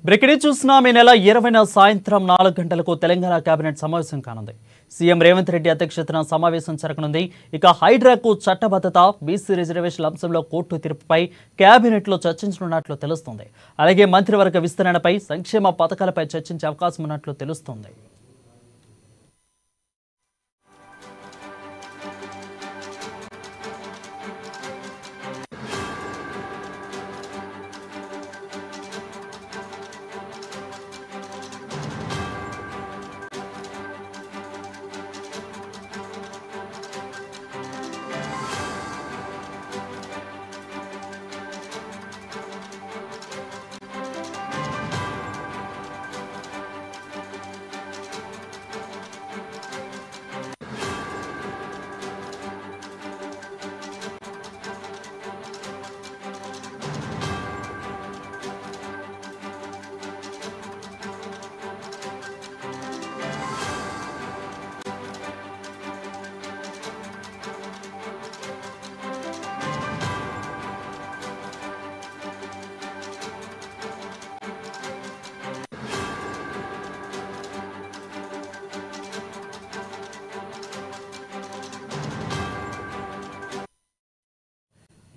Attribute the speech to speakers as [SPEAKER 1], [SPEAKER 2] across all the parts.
[SPEAKER 1] Breaking చూస్తున్నాం. ఈ నెల 20న సాయంత్రం 4 గంటలకు తెలంగాణ కేబినెట్ సమావేశం కానుంది. సీఎం రేవంత్ రెడ్డి అధ్యక్షతన సమావేశం జరగనుంది. ఇక హైడ్రాకు చట్టబద్ధత, బీసీ రిజర్వేషన్ల అంశంలో కోర్టు తీర్పుపై కేబినెట్లో చర్చించనున్నట్లు తెలుస్తోంది. అలాగే మంత్రివర్గ విస్తరణపై, సంక్షేమ పథకాలపై చర్చించే అవకాశం ఉన్నట్లు తెలుస్తోంది.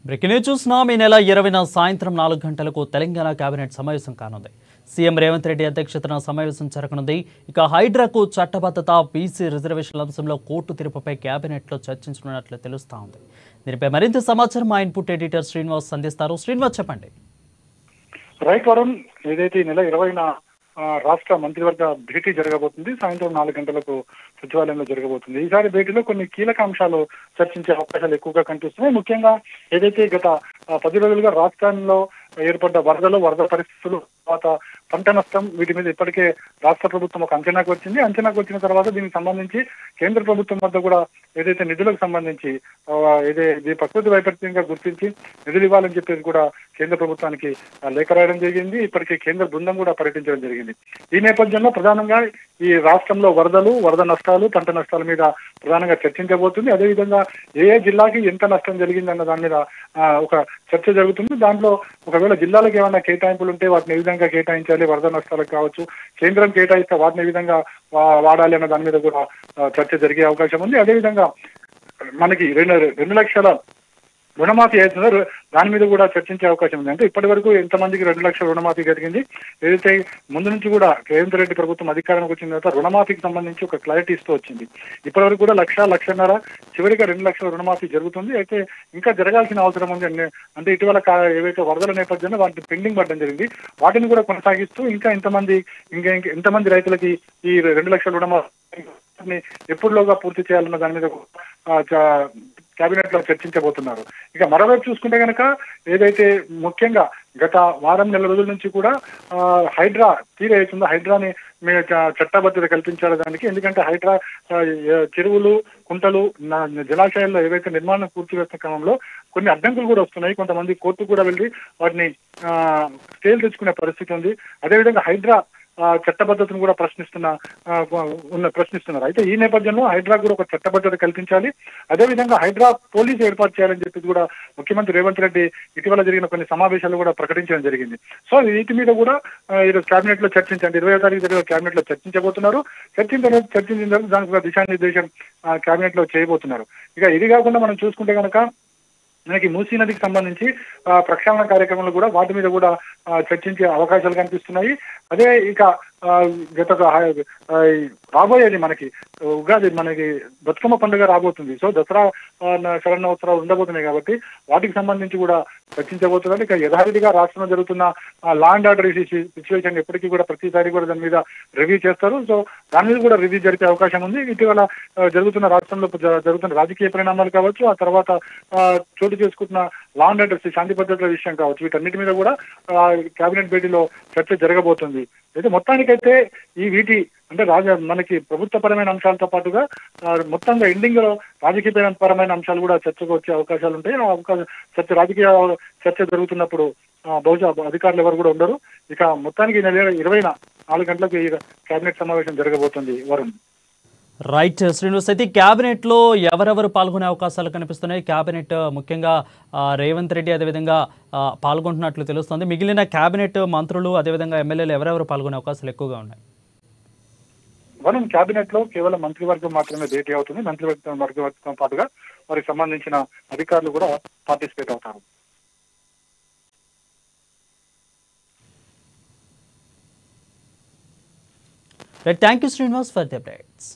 [SPEAKER 1] బ్రేకింగ్ న్యూస్ చూస్తున్నాం. ఈ నెల 20న సాయంత్రం 4 గంటలకు తెలంగాణ కేబినెట్ సమావేశం కానుంది. సీఎం రేవంత్ రెడ్డి అధ్యక్షతన సమావేశం జరగనుంది. ఇక హైడ్రాకు చట్టబద్ధత, బీసీ రిజర్వేషన్ల అంశంలో కోర్టు తీర్పుపై కేబినెట్లో చర్చించనున్నట్లు తెలుస్తా ఉంది. దీనిపై మరింత సమాచారం మా ఇన్పుట్ ఎడిటర్ శ్రీనివాస్ అందిస్తారు. శ్రీనివాస్, చెప్పండి.
[SPEAKER 2] రైట్ వరుణ్, ఏదైతే ఈ నెల 20న రాష్ట్ర మంత్రివర్గ భేటీ జరగబోతుంది. సాయంత్రం 4 గంటలకు సచివాలయంలో జరగబోతుంది. ఈసారి భేటీలో కొన్ని కీలక అంశాలు చర్చించే అవకాశాలు ఎక్కువగా కనిపిస్తున్నాయి. ముఖ్యంగా ఏదైతే గత 10 రోజులుగా రాష్ట్రంలో ఏర్పడ్డ వరద పరిస్థితులు, తర్వాత పంట నష్టం, వీటి మీద ఇప్పటికే రాష్ట్ర ప్రభుత్వం ఒక అంచనాకు వచ్చిన తర్వాత దీనికి సంబంధించి కేంద్ర ప్రభుత్వం వద్ద కూడా ఏదైతే నిధులకు సంబంధించి ఇది ప్రకృతి వైపరీత్యంగా గుర్తించి నిధులు ఇవ్వాలని చెప్పేసి కూడా కేంద్ర ప్రభుత్వానికి లేఖ రాయడం జరిగింది. ఇప్పటికే కేంద్ర బృందం కూడా పర్యటించడం జరిగింది. ఈ నేపథ్యంలో ప్రధానంగా ఈ రాష్ట్రంలో వరద నష్టాలు, పంట నష్టాల మీద ప్రధానంగా చర్చించబోతుంది. అదేవిధంగా ఏ జిల్లాకి ఎంత నష్టం జరిగిందన్న దాని మీద ఒక చర్చ జరుగుతుంది. దాంట్లో ఒకవేళ జిల్లాలకు ఏమైనా కేటాయింపులు ఉంటే వాటిని ఏ విధంగా కేటాయించాలి, వరద నష్టాలకు కావచ్చు, కేంద్రం కేటాయిస్తే వాటిని ఏ విధంగా వాడాలి అన్న దాని మీద కూడా చర్చ జరిగే అవకాశం ఉంది. అదేవిధంగా మనకి 2 లక్షల రుణమాఫీ అవుతుందో దాని మీద కూడా చర్చించే అవకాశం ఉంది. అంటే ఇప్పటి వరకు ఎంతమందికి 2 లక్షల రుణమాఫీ జరిగింది, ఏదైతే ముందు నుంచి కూడా రేవంత్ రెడ్డి ప్రభుత్వం అధికారానికి వచ్చిన తర్వాత రుణమాఫీకి సంబంధించి ఒక క్లారిటీ ఇస్తూ వచ్చింది. ఇప్పటి వరకు కూడా 1,00,00,000 చివరిగా 2 లక్షల రుణమాఫీ జరుగుతుంది. అయితే ఇంకా జరగాల్సిన అవసరం ఉంది. అంటే ఇటీవల ఏవైతే వరదల నేపథ్యంలో వాటిని పెండింగ్ పడడం జరిగింది, వాటిని కూడా కొనసాగిస్తూ ఇంకా ఎంతమంది రైతులకి ఈ 2 లక్షల రుణమాఫీ ఎప్పుడులోగా పూర్తి చేయాలన్న దాని మీద కేబినెట్ లో చర్చించబోతున్నారు. ఇక మరోవైపు చూసుకుంటే కనుక ఏదైతే ముఖ్యంగా గత వారం నెల రోజుల నుంచి కూడా హైడ్రా అవుతుందో హైడ్రాని చట్టబద్ధత కల్పించడానికి, ఎందుకంటే హైడ్రా చెరువులు, కుంటలు, జలాశయాల్లో ఏవైతే నిర్మాణం పూర్తి చేస్తున్న క్రమంలో కొన్ని అడ్డంకులు కూడా వస్తున్నాయి. కొంతమంది కోర్టుకు కూడా వెళ్ళి వాటిని స్టేలు తెచ్చుకునే పరిస్థితి ఉంది. అదేవిధంగా హైడ్రా చట్టబద్ధతను కూడా ప్రశ్నిస్తున్నారు. అయితే ఈ నేపథ్యంలో హైడ్రా కూడా ఒక చట్టబద్ధత కల్పించాలి. అదేవిధంగా హైడ్రా పోలీసు ఏర్పాటు చేయాలని చెప్పి కూడా ముఖ్యమంత్రి రేవంత్ రెడ్డి ఇటీవల జరిగిన కొన్ని సమావేశాలు కూడా ప్రకటించడం జరిగింది. సో వీటి మీద కూడా ఈరోజు కేబినెట్ లో 20వ తారీఖు జరిగిన కేబినెట్ లో చర్చించబోతున్నారు. చర్చించిన తర్వాత దానికి ఒక దిశానిర్దేశం కేబినెట్ లో చేయబోతున్నారు. ఇక ఇది కాకుండా మనం చూసుకుంటే కనుక మనకి మూసీ నదికి సంబంధించి ప్రక్షాళన కార్యక్రమాలు కూడా వాటి మీద కూడా చర్చించే అవకాశాలు కనిపిస్తున్నాయి. అదే ఇక రాబోయేది మనకి ఉగాది, మనకి బతుకమ్మ పండుగ రాబోతుంది. సో దసరా శరన్నోత్సరాలు ఉండబోతున్నాయి కాబట్టి వాటికి సంబంధించి కూడా చర్చించబోతున్నారు. ఇక యథావిధిగా రాష్ట్రంలో జరుగుతున్న లా అండ్ ఆర్డర్ సిచ్యువేషన్ ఎప్పటికీ కూడా ప్రతిసారి కూడా దాని మీద రివ్యూ చేస్తారు. సో దాని మీద కూడా రివ్యూ జరిపే అవకాశం ఉంది. ఇటీవల రాష్ట్రంలో జరుగుతున్న రాజకీయ పరిణామాలు కావచ్చు, ఆ తర్వాత చోటు చేసుకుంటున్న లా అండ్ ఆర్డర్ శాంతి భద్రతల విషయం కావచ్చు, వీటన్నిటి మీద కూడా కేబినెట్ భేటీలో చర్చ జరగబోతుంది. అయితే మొత్తానికైతే అంటే మనకి ప్రభుత్వపరమైన అంశాలతో పాటుగా మొత్తంగా ఎండింగ్ లో రాజకీయపరమైన అంశాలు కూడా చర్చకు వచ్చే అవకాశాలు ఉంటాయి. రాజకీయ చర్చ జరుగుతున్నప్పుడు బహుశా అధికారులు ఎవరు కూడా ఉండరు. ఇక మొత్తానికి 20న 4 గంటలకు ఈ కేబినెట్ సమావేశం జరగబోతుంది. వరుణ్.
[SPEAKER 1] రైట్ శ్రీనివాస్, అయితే క్యాబినెట్ లో ఎవరెవరు పాల్గొనే అవకాశాలు కనిపిస్తున్నాయి? క్యాబినెట్ ముఖ్యంగా రేవంత్ రెడ్డి అదేవిధంగా పాల్గొంటున్నట్లు తెలుస్తుంది. మిగిలిన క్యాబినెట్ మంత్రులు అదేవిధంగా ఎమ్మెల్యేలు ఎవరెవరు పాల్గొనే అవకాశాలు ఎక్కువగా ఉన్నాయి?
[SPEAKER 2] మనం కేబినెట్ లో కేవలం మంత్రివర్గం మాత్రమే భేటీ అవుతుంది. మంత్రివర్గంతో పాటుగా వారికి సంబంధించిన అధికారులు కూడా పార్టిసిపేట్ అవుతారు.
[SPEAKER 1] Right, thank you Srinivas for the updates.